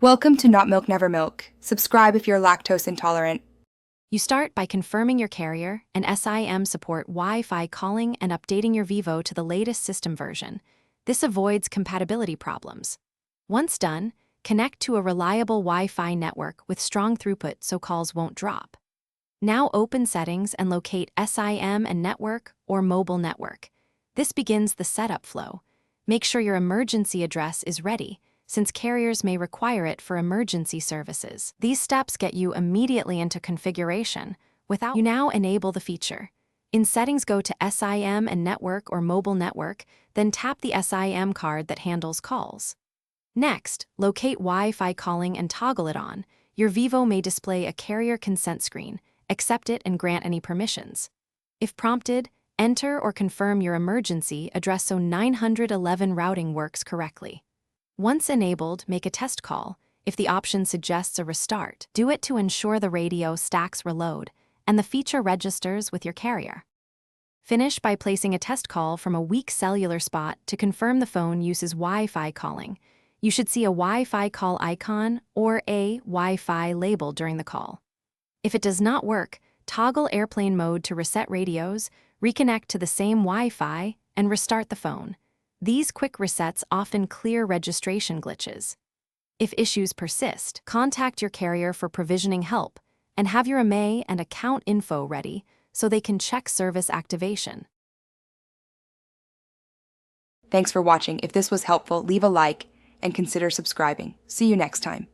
Welcome to Not Milk Never Milk. Subscribe if you're lactose intolerant. You start by confirming your carrier and SIM support Wi-Fi calling and updating your Vivo to the latest system version. This avoids compatibility problems. Once done, connect to a reliable Wi-Fi network with strong throughput so calls won't drop. Now open Settings and locate SIM and Network or Mobile Network. This begins the setup flow. Make sure your emergency address is ready, since carriers may require it for emergency services. These steps get you immediately into configuration without you now enable the feature. In Settings, go to SIM and Network or Mobile Network, then tap the SIM card that handles calls. Next, locate Wi-Fi calling and toggle it on. Your Vivo may display a carrier consent screen. Accept it and grant any permissions. If prompted, enter or confirm your emergency address so 911 routing works correctly. Once enabled, make a test call. If the option suggests a restart, do it to ensure the radio stacks reload and the feature registers with your carrier. Finish by placing a test call from a weak cellular spot to confirm the phone uses Wi-Fi calling. You should see a Wi-Fi call icon or a Wi-Fi label during the call. If it does not work, toggle airplane mode to reset radios, reconnect to the same Wi-Fi, and restart the phone. These quick resets often clear registration glitches. If issues persist, contact your carrier for provisioning help and have your IMEI and account info ready so they can check service activation. Thanks for watching. If this was helpful, leave a like and consider subscribing. See you next time.